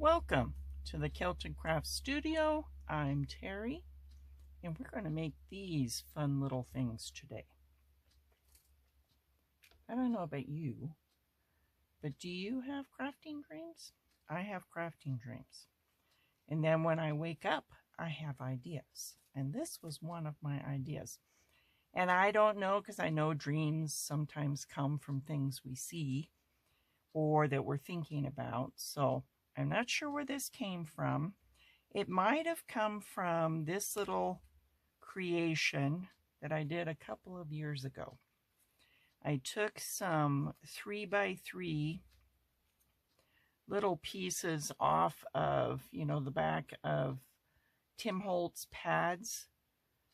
Welcome to the Celtic Craft Studio. I'm Terry, and we're going to make these fun little things today. I don't know about you, but do you have crafting dreams? I have crafting dreams. And then when I wake up, I have ideas. And this was one of my ideas. And I don't know, because I know dreams sometimes come from things we see or that we're thinking about. So I'm not sure where this came from. It might have come from this little creation that I did a couple of years ago. I took some 3x3 little pieces off of, the back of Tim Holtz pads.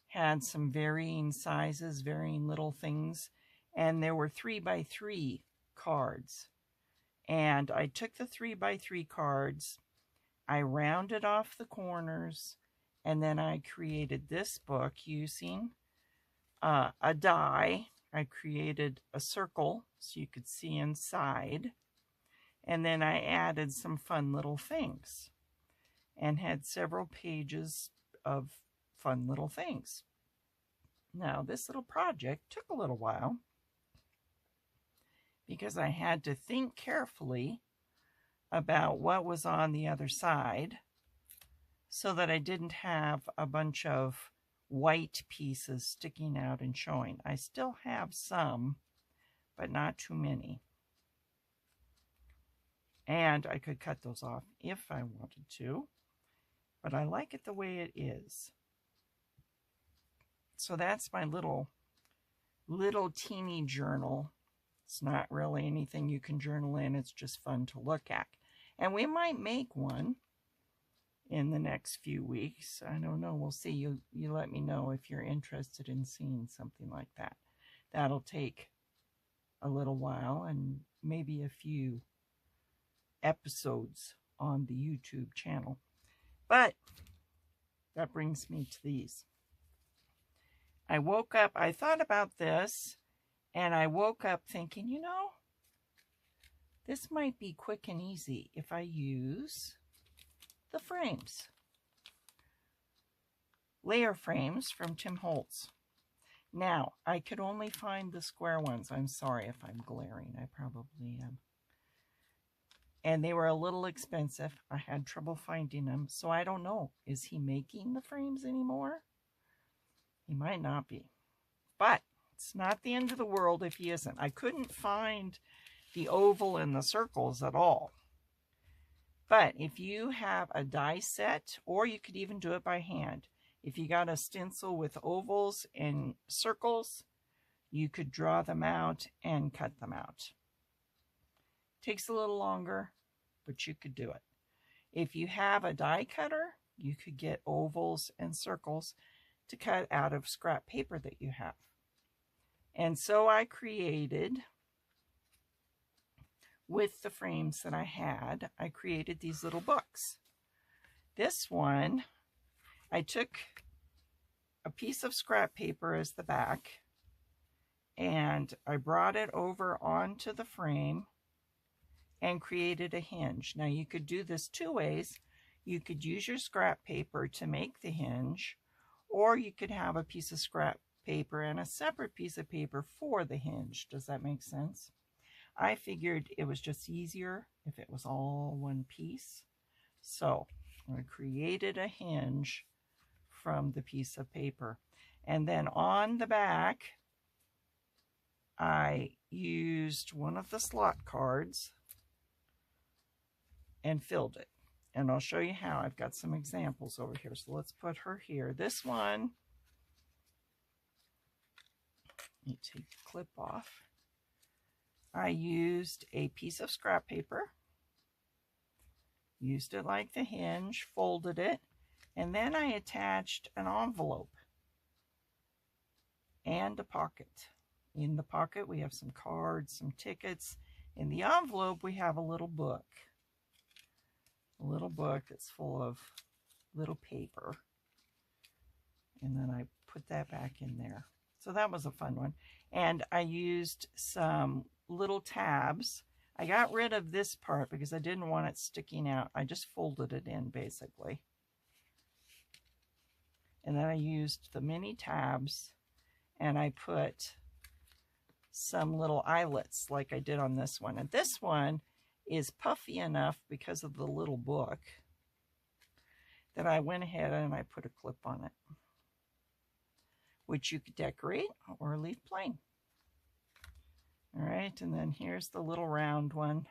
Had some varying sizes, varying little things, and there were 3x3 cards. And I took the 3x3 cards, I rounded off the corners, and then I created this book using a die. I created a circle so you could see inside, and then I added some fun little things and had several pages of fun little things. Now, this little project took a little while because I had to think carefully about what was on the other side so that I didn't have a bunch of white pieces sticking out and showing. I still have some, but not too many. And I could cut those off if I wanted to, but I like it the way it is. So that's my little teeny journal. It's not really anything you can journal in. It's just fun to look at. And we might make one in the next few weeks. I don't know. We'll see. You let me know if you're interested in seeing something like that. That'll take a little while and maybe a few episodes on the YouTube channel. But that brings me to these. I woke up, I thought about this, and I woke up thinking, this might be quick and easy if I use the frames. Layer frames from Tim Holtz. Now, I could only find the square ones. I'm sorry if I'm glaring. I probably am. And they were a little expensive. I had trouble finding them. So I don't know. Is he making the frames anymore? He might not be. But it's not the end of the world if he isn't. I couldn't find the oval and the circles at all. But if you have a die set, or you could even do it by hand, if you got a stencil with ovals and circles, you could draw them out and cut them out. Takes a little longer, but you could do it. If you have a die cutter, you could get ovals and circles to cut out of scrap paper that you have. And so I created, with the frames that I had, I created these little books. This one, I took a piece of scrap paper as the back, and I brought it over onto the frame and created a hinge. Now you could do this two ways. You could use your scrap paper to make the hinge, or you could have a piece of scrap paper and a separate piece of paper for the hinge. Does that make sense? I figured it was just easier if it was all one piece. So I created a hinge from the piece of paper. And then on the back, I used one of the slot cards and filled it. And I'll show you how. I've got some examples over here. So let's put her here. This one, let me take the clip off. I used a piece of scrap paper, used it like the hinge, folded it, and then I attached an envelope and a pocket. In the pocket, we have some cards, some tickets. In the envelope, we have a little book. A little book that's full of little paper. And then I put that back in there. So that was a fun one. And I used some little tabs. I got rid of this part because I didn't want it sticking out. I just folded it in basically. And then I used the mini tabs and I put some little eyelets like I did on this one. And this one is puffy enough because of the little book that I went ahead and I put a clip on it, which you could decorate or leave plain. All right, and then here's the little round one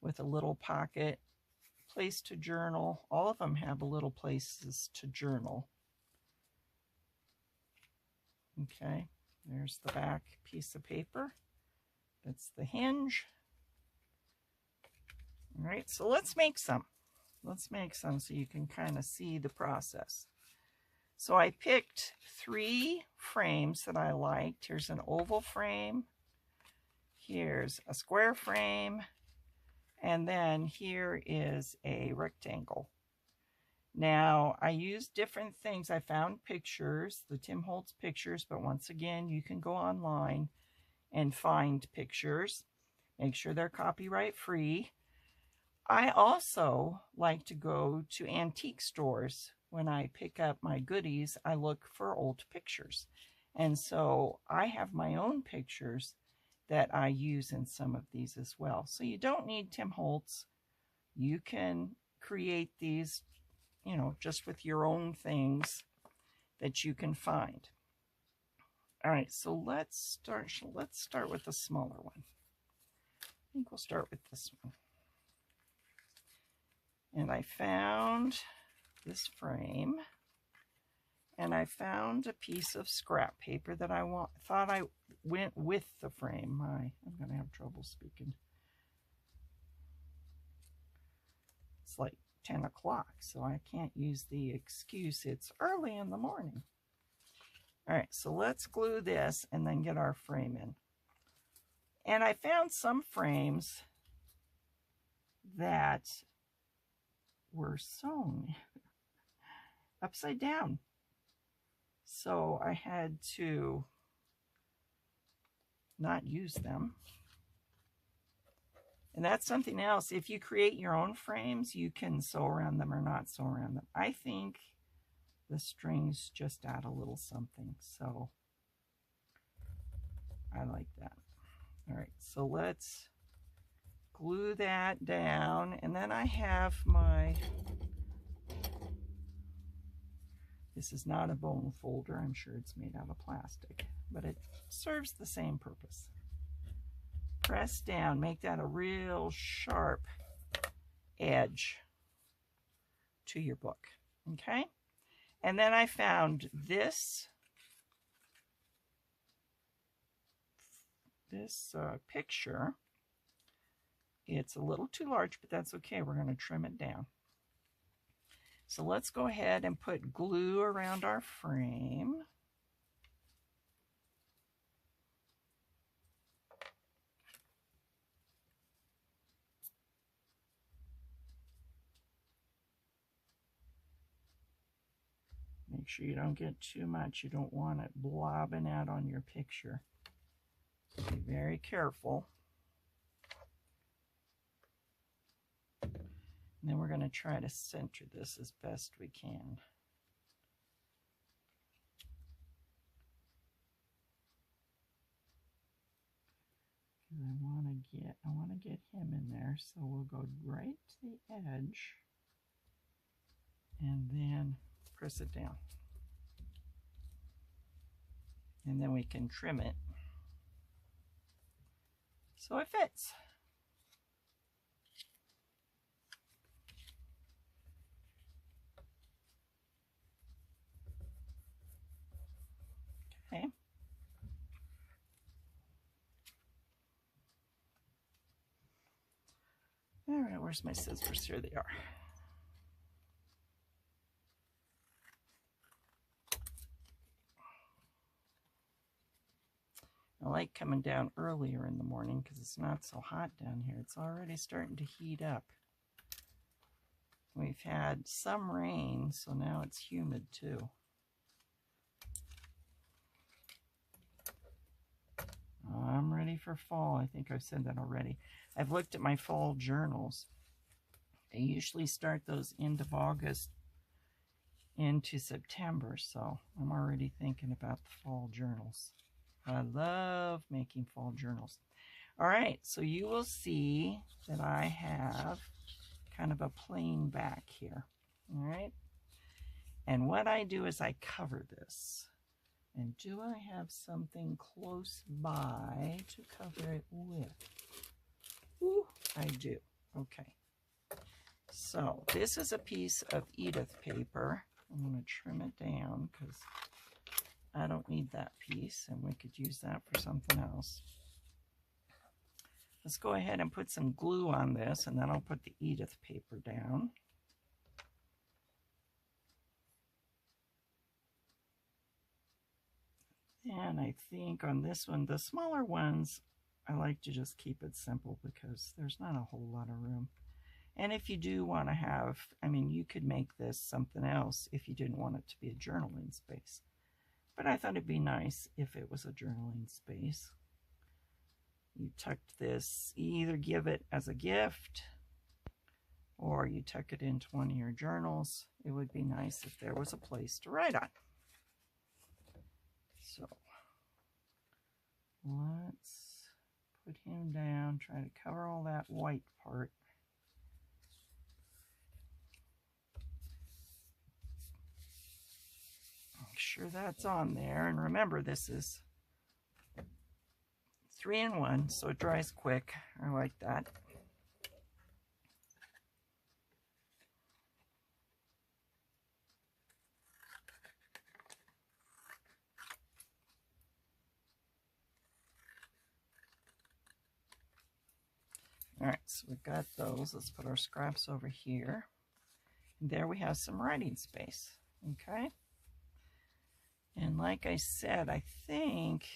with a little pocket, place to journal. All of them have a little places to journal. Okay, there's the back piece of paper. That's the hinge. All right, so let's make some. Let's make some so you can kind of see the process. So I picked 3 frames that I liked. Here's an oval frame. Here's a square frame. And then here is a rectangle. Now, I used different things. I found pictures, the Tim Holtz pictures, but once again, you can go online and find pictures. Make sure they're copyright free. I also like to go to antique stores. When I pick up my goodies, I look for old pictures. And so I have my own pictures that I use in some of these as well. So you don't need Tim Holtz. You can create these, you know, just with your own things that you can find. All right, so let's start with the smaller one. I think we'll start with this one. And I found this frame, and I found a piece of scrap paper that I thought I went with the frame. I'm going to have trouble speaking. It's like 10 o'clock, so I can't use the excuse it's early in the morning. All right, so let's glue this and then get our frame in. And I found some frames that were sewn upside down. So I had to not use them. And that's something else. If you create your own frames, you can sew around them or not sew around them. I think the strings just add a little something, so I like that. All right, so let's glue that down, and then I have my, this is not a bone folder, I'm sure it's made out of plastic, but it serves the same purpose. Press down, make that a real sharp edge to your book, okay? And then I found this picture. It's a little too large, but that's okay. We're going to trim it down. So let's go ahead and put glue around our frame. Make sure you don't get too much. You don't want it blobbing out on your picture. Be very careful. And then we're going to try to center this as best we can. I want to get him in there, so we'll go right to the edge and then press it down. And then we can trim it so it fits. Okay. All right, where's my scissors? Here they are. I like coming down earlier in the morning because it's not so hot down here. It's already starting to heat up. We've had some rain, so now it's humid too. I'm ready for fall. I think I've said that already. I've looked at my fall journals. I usually start those end of August into September, so I'm already thinking about the fall journals. I love making fall journals. All right, so you will see that I have kind of a plain back here. All right, and what I do is I cover this. And do I have something close by to cover it with? Ooh, I do. Okay. So this is a piece of Edith paper. I'm going to trim it down because I don't need that piece, and we could use that for something else. Let's go ahead and put some glue on this, and then I'll put the Edith paper down. And I think on this one, the smaller ones, I like to just keep it simple because there's not a whole lot of room. And if you do want to have, I mean, you could make this something else if you didn't want it to be a journaling space. But I thought it'd be nice if it was a journaling space. You tucked this, you either give it as a gift or you tuck it into one of your journals. It would be nice if there was a place to write on. So let's put him down, try to cover all that white part. Make sure that's on there. And remember, this is 3-in-1, so it dries quick. I like that. All right, so we've got those. Let's put our scraps over here. And there we have some writing space, okay? And like I said, I think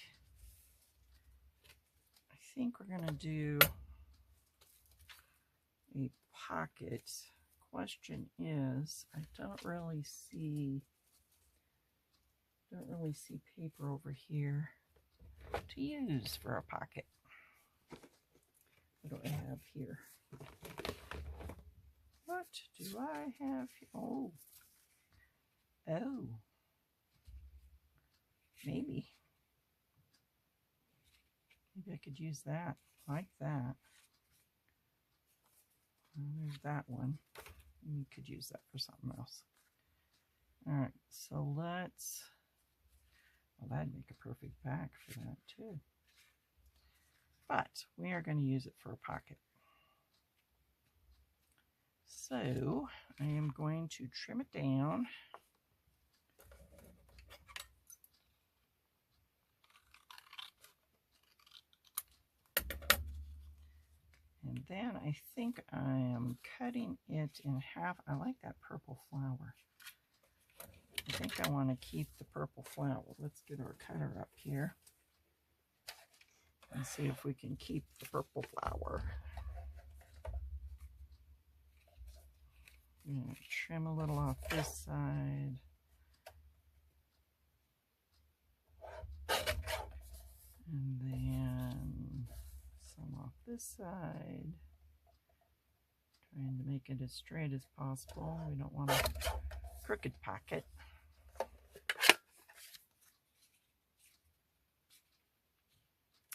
we're gonna do a pocket. Question is, I don't really see paper over here to use for a pocket. What do I have here? What do I have here? Oh. Maybe I could use that, like that. There's that one. We could use that for something else. All right, so let's, well, that'd make a perfect back for that too. But we are going to use it for a pocket. So I am going to trim it down. And then I think I am cutting it in half. I like that purple flower. I think I want to keep the purple flower. Let's get our cutter up here and see if we can keep the purple flower. I'm going to trim a little off this side. And then some off this side. Trying to make it as straight as possible. We don't want a crooked pocket.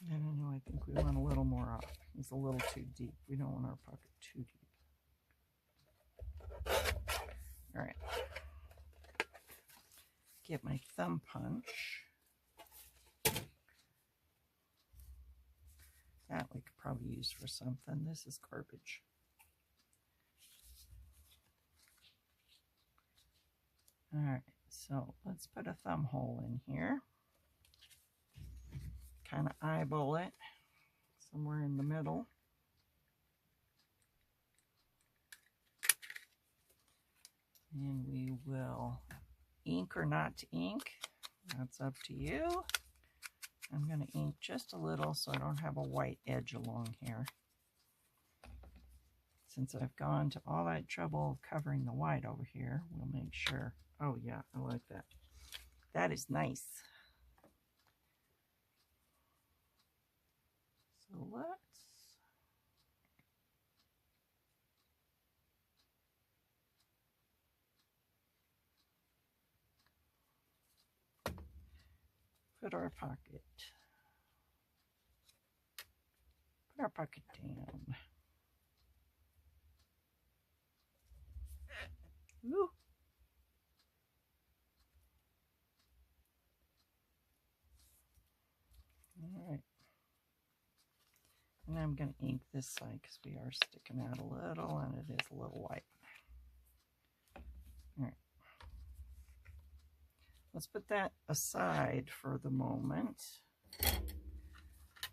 I don't know, I think we want a little more off. It's a little too deep. We don't want our pocket too deep. All right. Get my thumb punch. That we could probably use for something. This is garbage. All right, so let's put a thumb hole in here. Kind of eyeball it somewhere in the middle. And we will ink or not to ink. That's up to you. I'm going to ink just a little so I don't have a white edge along here. Since I've gone to all that trouble of covering the white over here, we'll make sure. Oh yeah, I like that. That is nice. So let's put our pocket down. Ooh. All right. And I'm going to ink this side because we are sticking out a little and it is a little white. All right. Let's put that aside for the moment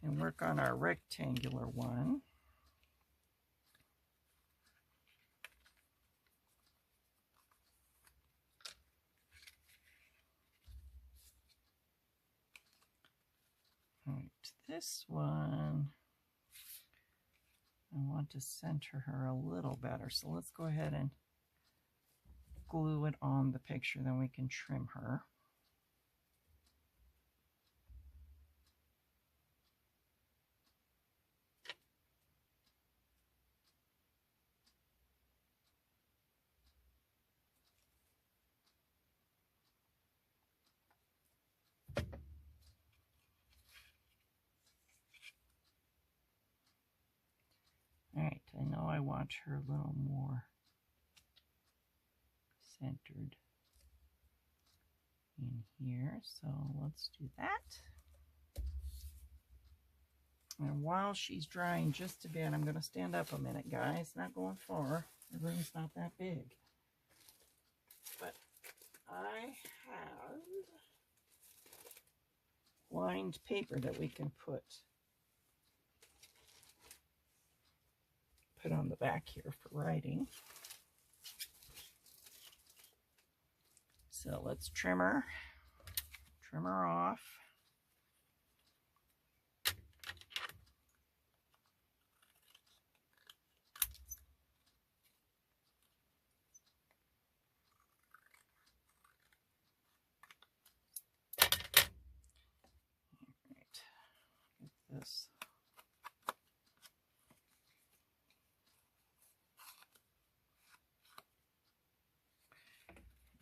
and work on our rectangular one. All right, this one, I want to center her a little better. So let's go ahead and glue it on the picture, then we can trim her. All right, I know I want her a little more centered in here, so let's do that. And while she's drying just a bit, I'm going to stand up a minute, guys. Not going far. The room's not that big. But I have lined paper that we can put on the back here for writing. So let's trim her off. All right, get this.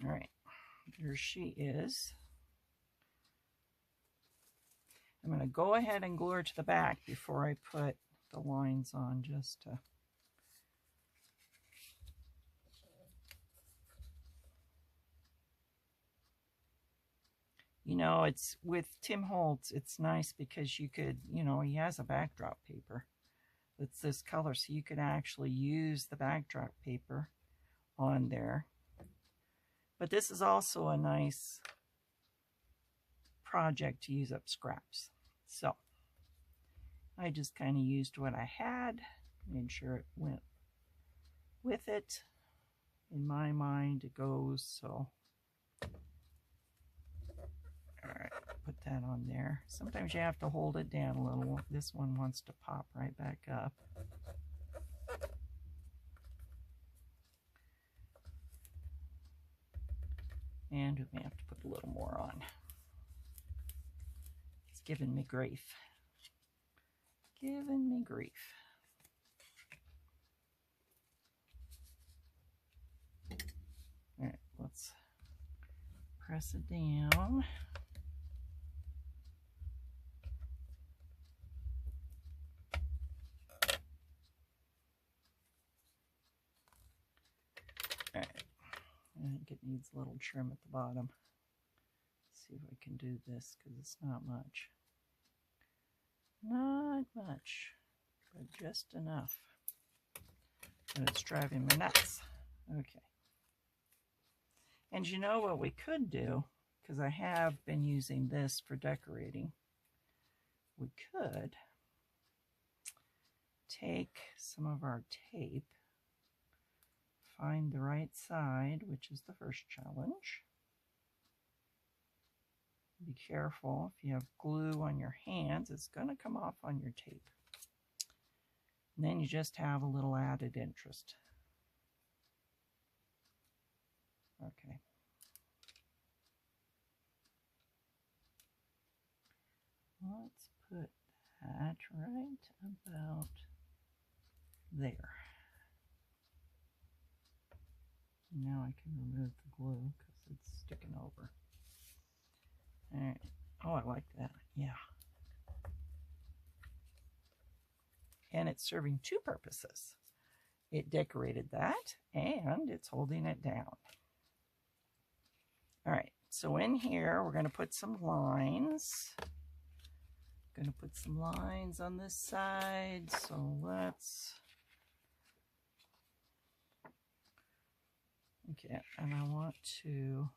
All right, there she is. I'm going to go ahead and glue her to the back before I put the lines on, just to you know, it's with Tim Holtz, it's nice because you could, you know, he has a backdrop paper that's this color, so you could actually use the backdrop paper on there. But this is also a nice project to use up scraps. So I just kind of used what I had, made sure it went with it. In my mind, it goes, so. All right, put that on there. Sometimes you have to hold it down a little. This one wants to pop right back up. And we may have to put a little more on. It's giving me grief. Giving me grief. All right, let's press it down. All right, I think it needs a little trim at the bottom. Let's see if I can do this because it's not much. Not much, but just enough. And it's driving me nuts. Okay. And you know what we could do, because I have been using this for decorating, we could take some of our tape, find the right side, which is the first challenge. Be careful, if you have glue on your hands, it's going to come off on your tape. And then you just have a little added interest. Okay. Let's put that right about there. Now I can remove the glue because it's sticking over. All right. Oh, I like that. Yeah. And it's serving two purposes. It decorated that, and it's holding it down. All right, so in here, we're going to put some lines. Going to put some lines on this side, so let's... Okay, and I want to...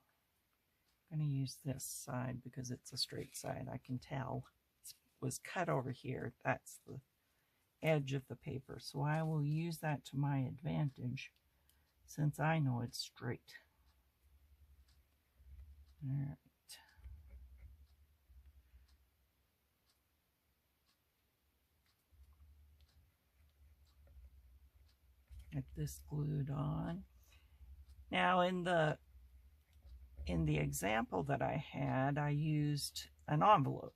I'm going to use this side because it's a straight side. I can tell it was cut over here. That's the edge of the paper, so I will use that to my advantage since I know it's straight. All right. Get this glued on. Now in the example that I had, I used an envelope.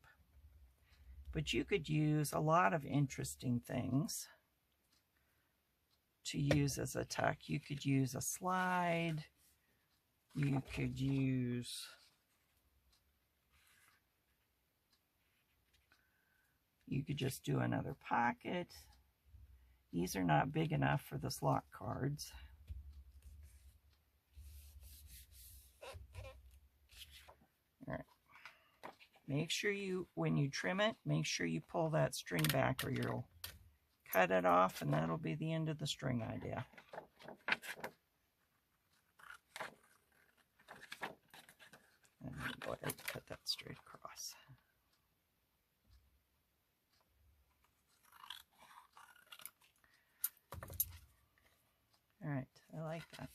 But you could use a lot of interesting things to use as a tuck. You could use a slide. You could use... You could just do another pocket. These are not big enough for the slot cards. All right. Make sure you, when you trim it, make sure you pull that string back or you'll cut it off and that'll be the end of the string idea. And go ahead and cut that straight across. All right, I like that.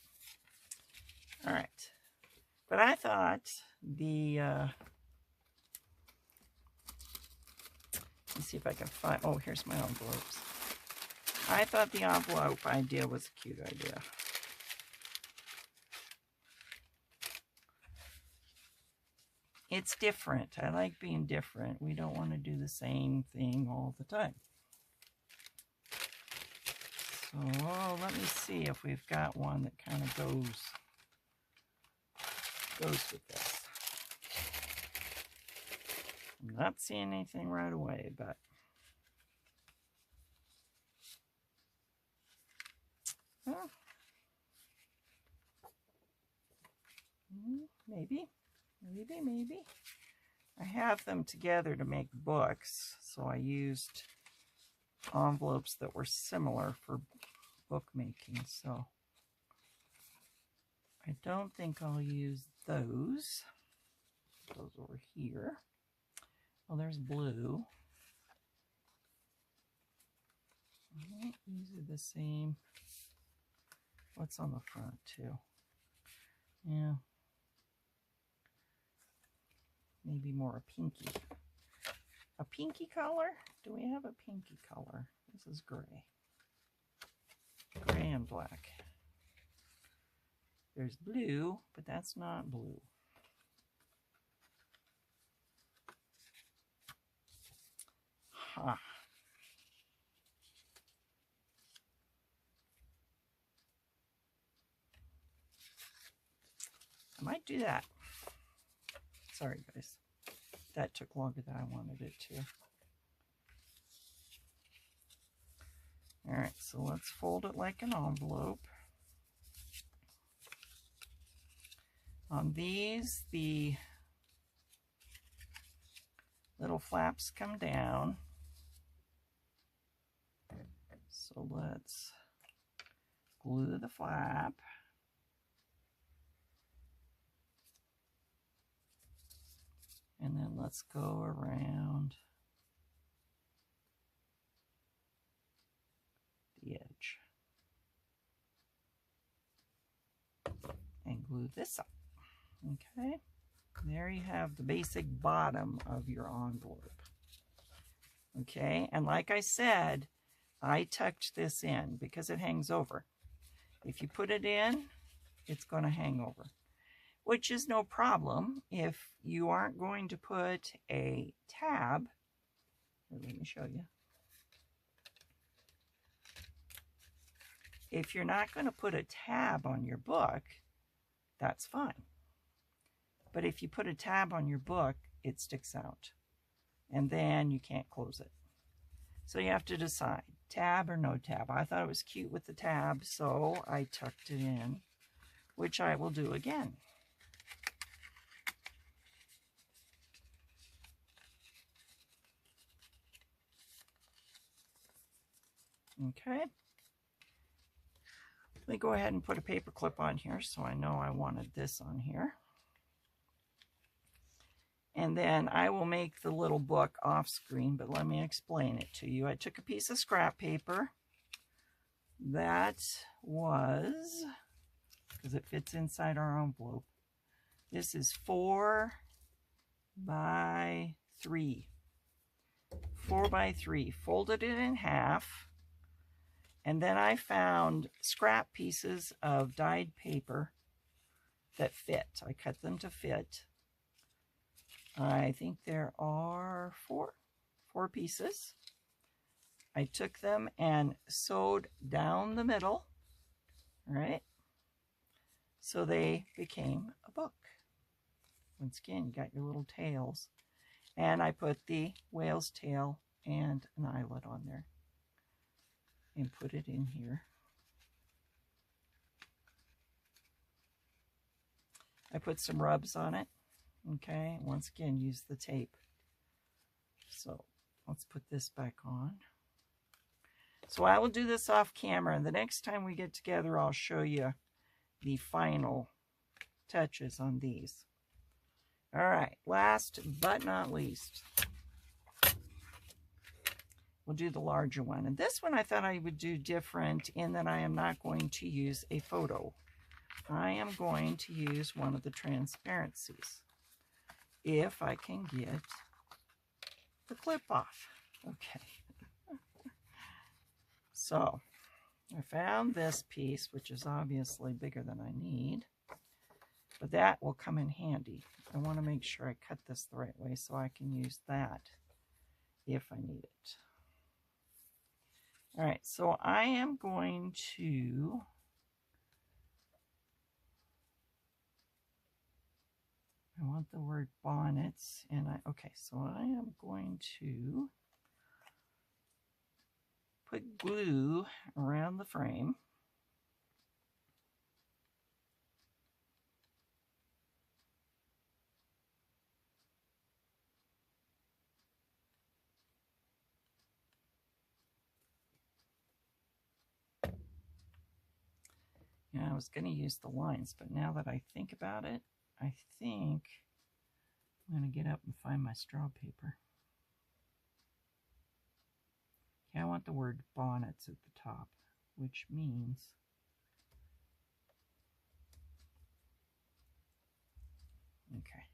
All right, but I thought the, let's see if I can find, oh, here's my envelopes. I thought the envelope idea was a cute idea. It's different. I like being different. We don't want to do the same thing all the time. So let me see if we've got one that kind of goes with this. I'm not seeing anything right away, but maybe. I have them together to make books, so I used envelopes that were similar for bookmaking, so I don't think I'll use those. Those over here. Oh, there's blue. These are the same. What's on the front too? Yeah. Maybe more a pinky. A pinky color? Do we have a pinky color? This is gray. Gray and black. There's blue, but that's not blue. Ha. I might do that. Sorry, guys. That took longer than I wanted it to. All right, so let's fold it like an envelope. On these, the little flaps come down. So let's glue the flap. And then let's go around the edge and glue this up. Okay, there you have the basic bottom of your envelope. Okay, and like I said, I tucked this in because it hangs over. If you put it in, it's going to hang over, which is no problem if you aren't going to put a tab Here, let me show you. If you're not going to put a tab on your book, that's fine. But if you put a tab on your book, it sticks out. And then you can't close it. So you have to decide, tab or no tab. I thought it was cute with the tab, so I tucked it in, which I will do again. Okay. Let me go ahead and put a paper clip on here so I know I wanted this on here. And then I will make the little book off screen, but let me explain it to you. I took a piece of scrap paper that was, because it fits inside our envelope, this is 4 by 3. 4 by 3. Folded it in half. And then I found scrap pieces of dyed paper that fit. I cut them to fit. I think there are four pieces. I took them and sewed down the middle, right? So they became a book. Once again, you got your little tails. And I put the whale's tail and an eyelet on there and put it in here. I put some rubs on it. Okay, once again, use the tape. So let's put this back on. So I will do this off camera, and the next time we get together, I'll show you the final touches on these. All right, last but not least, we'll do the larger one. And this one I thought I would do different in that I am not going to use a photo. I am going to use one of the transparencies, if I can get the clip off. Okay. So I found this piece, which is obviously bigger than I need, but that will come in handy. I want to make sure I cut this the right way so I can use that if I need it. All right, so I am going to I want the word bonnets, and okay, so I am going to put glue around the frame. Yeah, I was going to use the lines, but now that I think about it, I think I'm going to get up and find my straw paper. Okay, I want the word bonnets at the top, which means okay.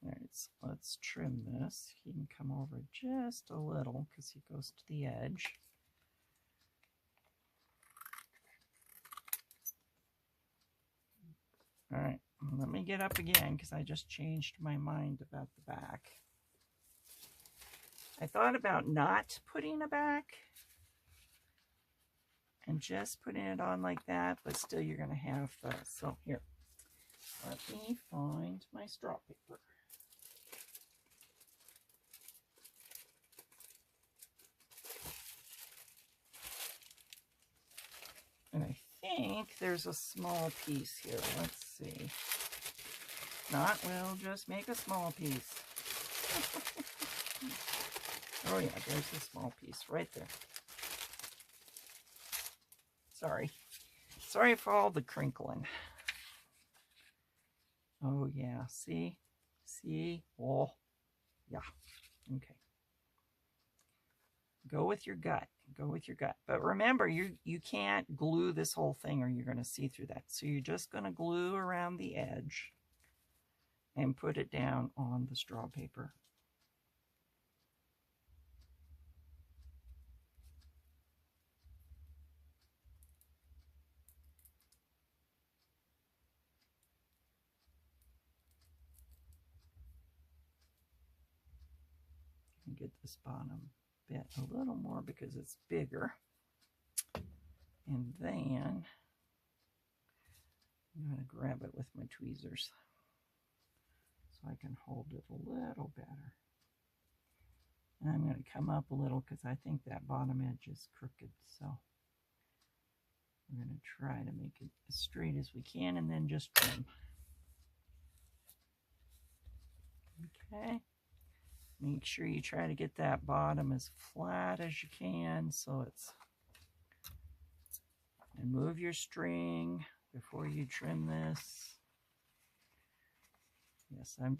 All right, so let's trim this. He can come over just a little because he goes to the edge. All right, let me get up again because I just changed my mind about the back. I thought about not putting a back and just putting it on like that, but still you're going to have the, so here, let me find my straw paper. And I think there's a small piece here. Let's see. Not, we'll just make a small piece. Oh yeah, there's a small piece right there. Sorry. Sorry for all the crinkling. Oh yeah, see? See? Oh, yeah. Okay. Go with your gut. Go with your gut. But remember, you can't glue this whole thing or you're going to see through that. So you're just going to glue around the edge and put it down on the straw paper. me get this bottom bit a little more because it's bigger. And then I'm going to grab it with my tweezers so I can hold it a little better. And I'm going to come up a little because I think that bottom edge is crooked. So we're going to try to make it as straight as we can and then just trim. Okay. Make sure you try to get that bottom as flat as you can so it's... And move your string before you trim this. Yes, I'm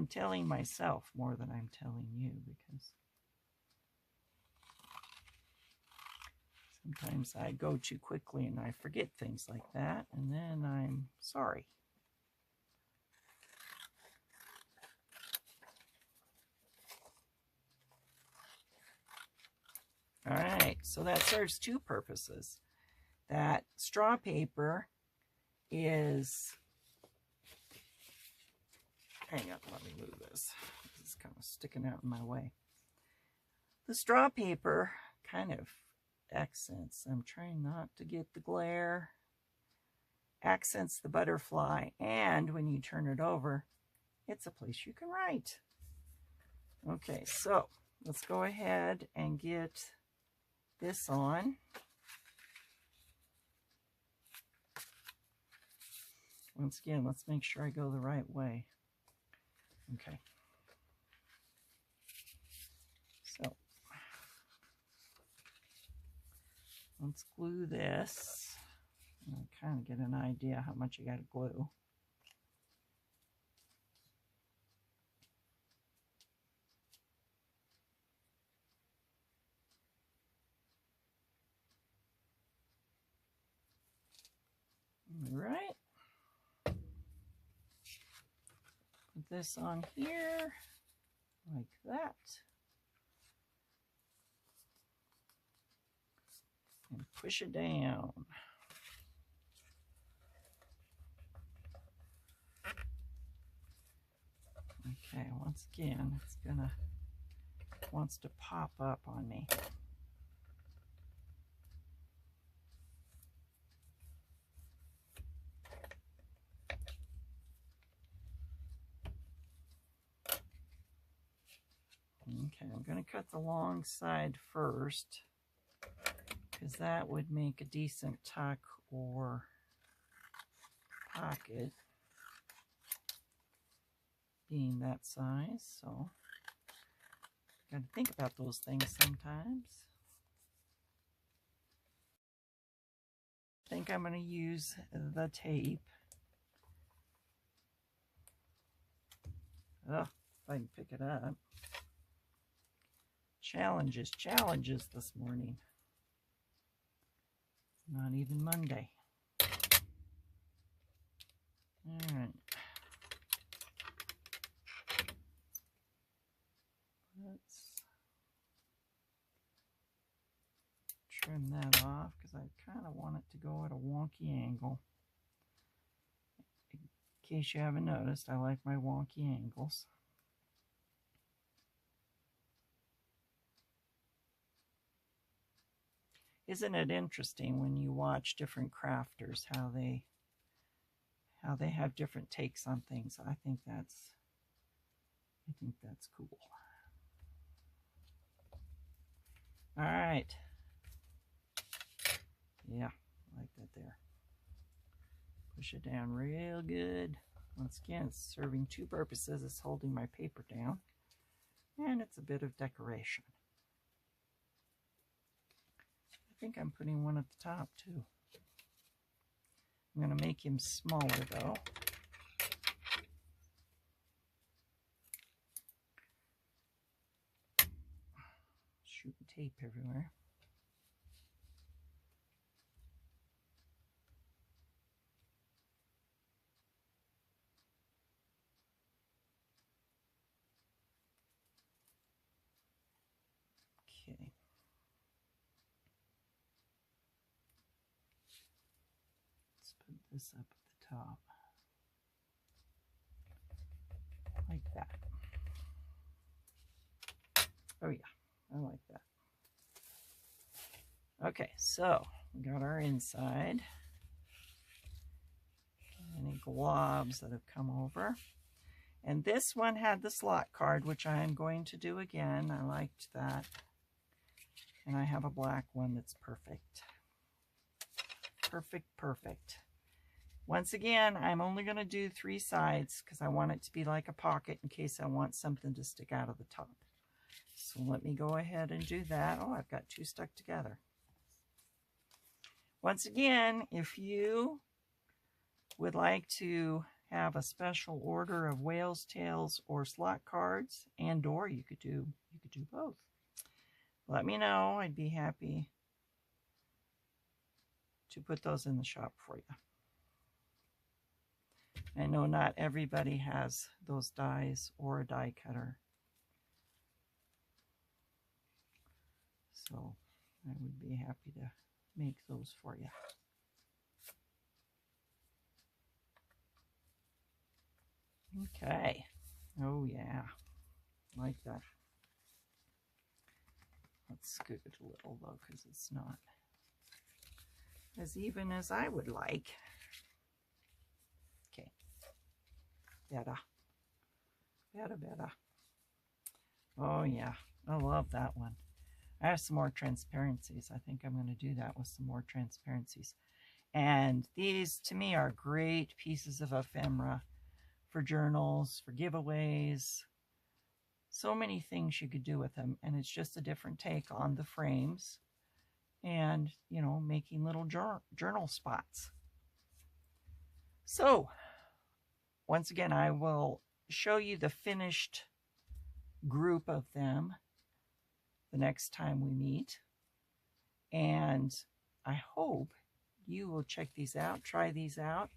telling myself more than I'm telling you because sometimes I go too quickly and I forget things like that, and then I'm sorry. All right, so that serves two purposes. That straw paper is, hang on, let me move this. This is kind of sticking out in my way. The straw paper kind of accents, I'm trying not to get the glare, accents the butterfly, and when you turn it over, it's a place you can write. Okay, so let's go ahead and get this on. Once again, let's make sure I go the right way. Okay. So, let's glue this. And kind of get an idea how much you got to glue. All right. Put this on here, like that. And push it down. Okay, once again, wants to pop up on me. Okay, I'm going to cut the long side first because that would make a decent tuck or pocket being that size. So, got to think about those things sometimes. I think I'm going to use the tape. Oh, if I can pick it up. Challenges this morning. Not even Monday. All right. Let's trim that off because I kind of want it to go at a wonky angle. In case you haven't noticed, I like my wonky angles. Isn't it interesting when you watch different crafters how they have different takes on things? I think that's cool. All right. Yeah, like that there. Push it down real good. Once again, it's serving two purposes. It's holding my paper down, and it's a bit of decoration. I think I'm putting one at the top too. I'm going to make him smaller though. Shooting tape everywhere. Okay. Let's put this up at the top. Like that. Oh yeah, I like that. Okay, so we got our inside. Any globs that have come over. And this one had the slot card, which I am going to do again. I liked that. And I have a black one that's perfect. Perfect, perfect. Once again, I'm only going to do 3 sides because I want it to be like a pocket in case I want something to stick out of the top. So let me go ahead and do that. Oh, I've got 2 stuck together. Once again, if you would like to have a special order of whale's tails or slot cards, and or you could do both, let me know. I'd be happy to put those in the shop for you. I know not everybody has those dies or a die cutter, so I would be happy to make those for you. Okay. Oh yeah, like that. Let's scoot it a little though, because it's not as even as I would like. Okay. Better. Better, better. Oh yeah, I love that one. I have some more transparencies. I think I'm going to do that with some more transparencies. And these, to me, are great pieces of ephemera for journals, for giveaways. So many things you could do with them. And it's just a different take on the frames. And, you know, making little journal spots. So, once again, I will show you the finished group of them the next time we meet. And I hope you will check these out, try these out.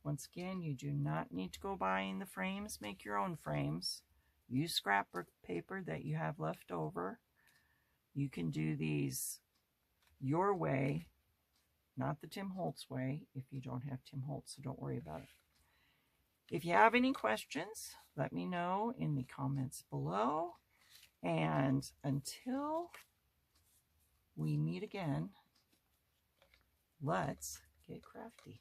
Once again, you do not need to go buying the frames. Make your own frames. Use scrap paper that you have left over. You can do these your way, not the Tim Holtz way, if you don't have Tim Holtz, so don't worry about it. If you have any questions, let me know in the comments below. And until we meet again, let's get crafty.